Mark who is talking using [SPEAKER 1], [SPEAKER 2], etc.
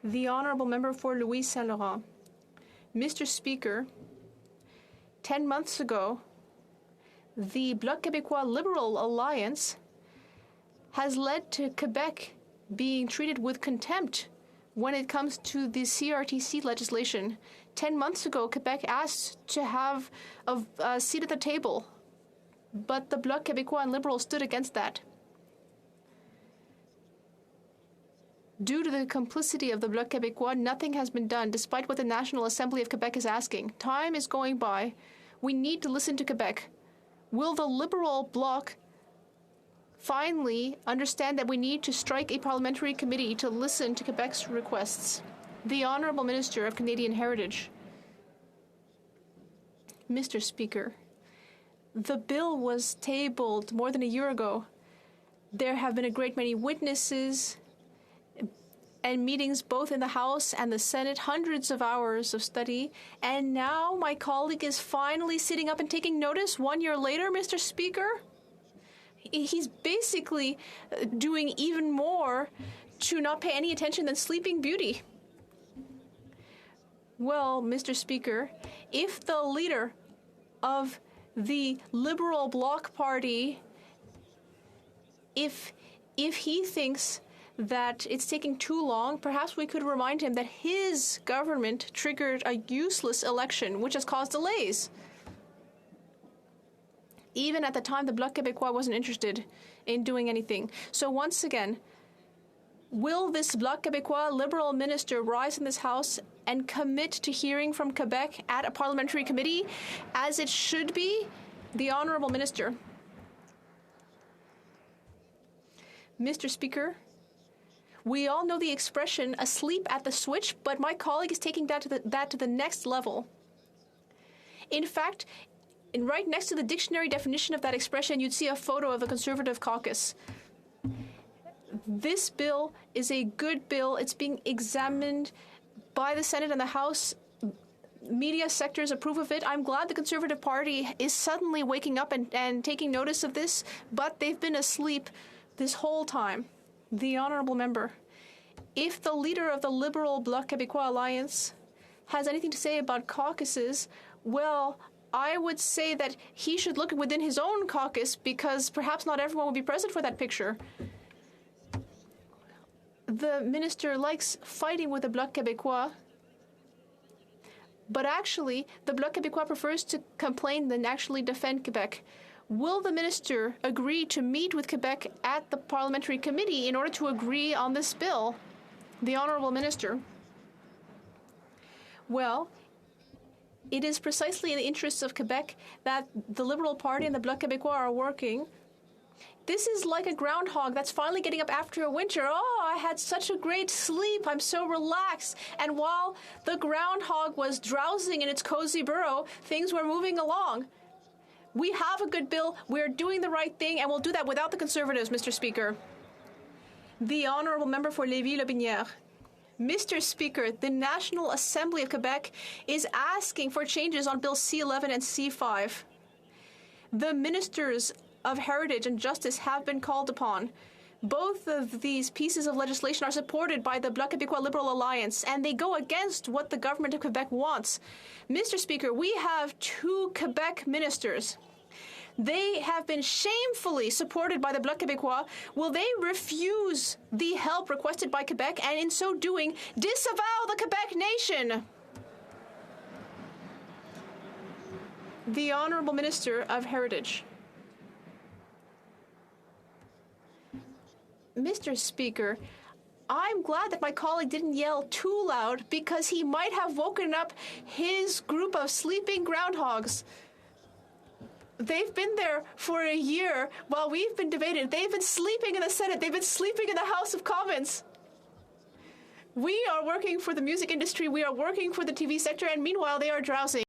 [SPEAKER 1] The Honourable Member for Louis Saint-Laurent. Mr. Speaker, 10 months ago, the Bloc Québécois Liberal Alliance has led to Quebec being treated with contempt when it comes to the CRTC legislation. 10 months ago, Quebec asked to have a seat at the table, but the Bloc Québécois and Liberals stood against that. Due to the complicity of the Bloc Québécois, nothing has been done, despite what the National Assembly of Quebec is asking. Time is going by. We need to listen to Quebec. Will the Liberal Bloc finally understand that we need to strike a parliamentary committee to listen to Quebec's requests? The Honourable Minister of Canadian Heritage. Mr. Speaker, the bill was tabled more than a year ago. There have been a great many witnesses and meetings both in the House and the Senate, hundreds of hours of study, and now my colleague is finally sitting up and taking notice 1 year later, Mr. Speaker? He's basically doing even more to not pay any attention than Sleeping Beauty. Well, Mr. Speaker, if the leader of the Liberal Bloc Party, if he thinks that it's taking too long, perhaps we could remind him that his government triggered a useless election, which has caused delays. Even at the time, the Bloc Québécois wasn't interested in doing anything. So once again, will this Bloc Québécois Liberal minister rise in this House and commit to hearing from Quebec at a parliamentary committee, as it should be? The Honourable Minister. Mr. Speaker, we all know the expression asleep at the switch, but my colleague is taking that to the next level. In fact, right next to the dictionary definition of that expression, you'd see a photo of the Conservative caucus. This bill is a good bill. It's being examined by the Senate and the House. Media sectors approve of it. I'm glad the Conservative Party is suddenly waking up and taking notice of this, but they've been asleep this whole time. The Honourable Member, if the leader of the Liberal Bloc Québécois Alliance has anything to say about caucuses, well, I would say that he should look within his own caucus, because perhaps not everyone will be present for that picture. The minister likes fighting with the Bloc Québécois, but actually the Bloc Québécois prefers to complain than actually defend Quebec. Will the minister agree to meet with Quebec at the parliamentary committee in order to agree on this bill? The Honourable Minister. Well, it is precisely in the interests of Quebec that the Liberal Party and the Bloc Québécois are working. This is like a groundhog that's finally getting up after a winter. Oh, I had such a great sleep. I'm so relaxed. And while the groundhog was drowsing in its cozy burrow, things were moving along. We have a good bill, we're doing the right thing, and we'll do that without the Conservatives, Mr. Speaker. The Honourable Member for Lévis-Lobinière. Mr. Speaker, the National Assembly of Quebec is asking for changes on Bill C-11 and C-5. The Ministers of Heritage and Justice have been called upon. Both of these pieces of legislation are supported by the Bloc Québécois Liberal Alliance, and they go against what the government of Quebec wants. Mr. Speaker, we have 2 Quebec ministers. They have been shamefully supported by the Bloc Québécois. Will they refuse the help requested by Quebec, and in so doing, disavow the Quebec nation? The Honourable Minister of Heritage. Mr. Speaker, I'm glad that my colleague didn't yell too loud, because he might have woken up his group of sleeping groundhogs. They've been there for a year while we've been debating. They've been sleeping in the Senate. They've been sleeping in the House of Commons. We are working for the music industry. We are working for the TV sector, and meanwhile they are drowsing.